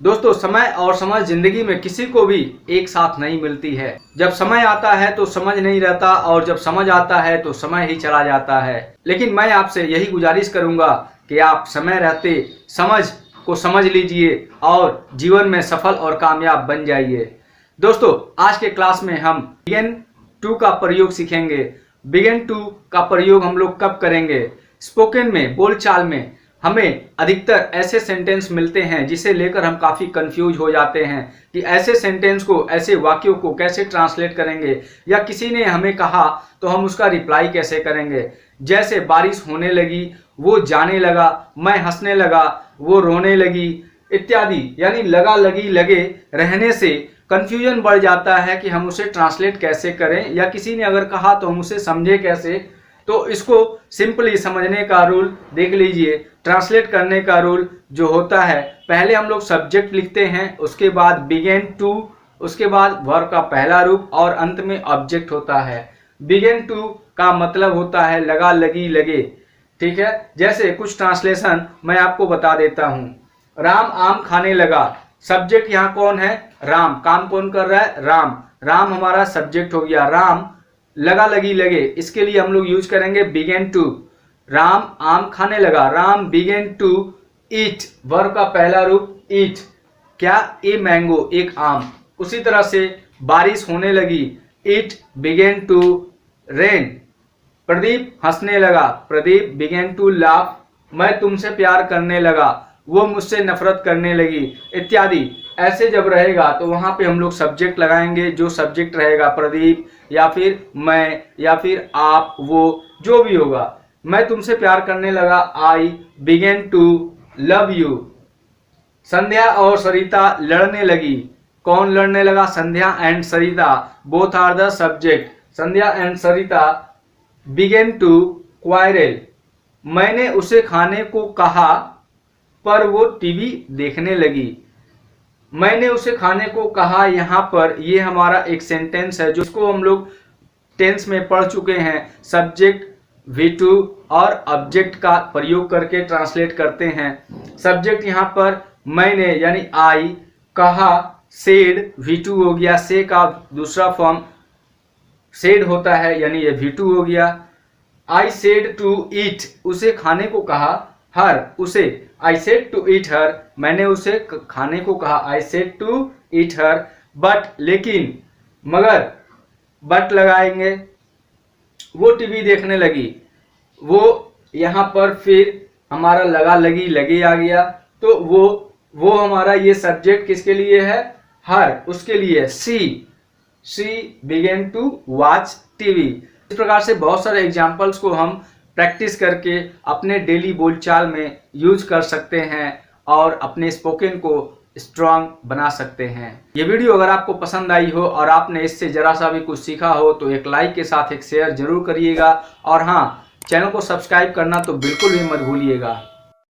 दोस्तों, समय और समझ जिंदगी में किसी को भी एक साथ नहीं मिलती है। जब समय आता है तो समझ नहीं रहता और जब समझ आता है तो समय ही चला जाता है। लेकिन मैं आपसे यही गुजारिश करूंगा कि आप समय रहते समझ को समझ लीजिए और जीवन में सफल और कामयाब बन जाइए। दोस्तों, आज के क्लास में हम बिगिन टू का प्रयोग सीखेंगे। बिगिन टू का प्रयोग हम लोग कब करेंगे? स्पोकन में, बोलचाल में हमें अधिकतर ऐसे सेंटेंस मिलते हैं जिसे लेकर हम काफ़ी कंफ्यूज हो जाते हैं कि ऐसे सेंटेंस को, ऐसे वाक्यों को कैसे ट्रांसलेट करेंगे, या किसी ने हमें कहा तो हम उसका रिप्लाई कैसे करेंगे। जैसे बारिश होने लगी, वो जाने लगा, मैं हंसने लगा, वो रोने लगी इत्यादि। यानी लगा लगी लगे रहने से कंफ्यूजन बढ़ जाता है कि हम उसे ट्रांसलेट कैसे करें, या किसी ने अगर कहा तो हम उसे समझे कैसे। तो इसको सिंपली समझने का रूल देख लीजिए। ट्रांसलेट करने का रूल जो होता है, पहले हम लोग सब्जेक्ट लिखते हैं, उसके बाद बिगिन टू, उसके बाद वर्ब का पहला रूप और अंत में ऑब्जेक्ट होता है। बिगिन टू का मतलब होता है लगा लगी लगे। ठीक है, जैसे कुछ ट्रांसलेशन मैं आपको बता देता हूं। राम आम खाने लगा, सब्जेक्ट यहाँ कौन है? राम। काम कौन कर रहा है? राम। राम हमारा सब्जेक्ट हो गया। राम लगा लगी लगे, इसके लिए हम लोग यूज करेंगे बिगिन टू। राम आम खाने लगा, Ram begin to eat, verb का पहला रूप ईट। क्या? ए मैंगो, एक आम। उसी तरह से बारिश होने लगी, it begin to rain. Pradeep हंसने लगा, प्रदीप बिगिन टू लाफ। मैं तुमसे प्यार करने लगा, वो मुझसे नफरत करने लगी इत्यादि। ऐसे जब रहेगा तो वहां पे हम लोग सब्जेक्ट लगाएंगे। जो सब्जेक्ट रहेगा प्रदीप, या फिर मैं, या फिर आप, वो जो भी होगा। मैं तुमसे प्यार करने लगा, I began to love you. Sandhya और सरिता लड़ने लगी। कौन लड़ने लगा? Sandhya and Sarita, both are the subject. Sandhya and Sarita began to quarrel. मैंने उसे खाने को कहा पर वो टीवी देखने लगी। मैंने उसे खाने को कहा, यहाँ पर ये हमारा एक सेंटेंस है जिसको हम लोग टेंस में पढ़ चुके हैं। सब्जेक्ट V2 और ऑब्जेक्ट का प्रयोग करके ट्रांसलेट करते हैं। सब्जेक्ट यहाँ पर मैंने यानी आई, कहा सेड, V2 हो गया। से का दूसरा फॉर्म सेड होता है, यानी ये V2 हो गया। आई सेड टू ईट, उसे खाने को कहा। हर, उसे, आई सेड टू ईट हर, मैंने उसे खाने को कहा। I said to eat her. But, लेकिन, मगर, बट लगाएंगे। वो टीवी देखने लगी। वो यहाँ पर फिर हमारा लगा लगी लगे आ गया। तो वो हमारा ये सब्जेक्ट किसके लिए है? हर, उसके लिए। She began to watch TV. इस प्रकार से बहुत सारे एग्जाम्पल्स को हम प्रैक्टिस करके अपने डेली बोलचाल में यूज कर सकते हैं और अपने स्पोकन को स्ट्रांग बना सकते हैं। ये वीडियो अगर आपको पसंद आई हो और आपने इससे जरा सा भी कुछ सीखा हो तो एक लाइक के साथ एक शेयर जरूर करिएगा, और हाँ, चैनल को सब्सक्राइब करना तो बिल्कुल भी मत भूलिएगा।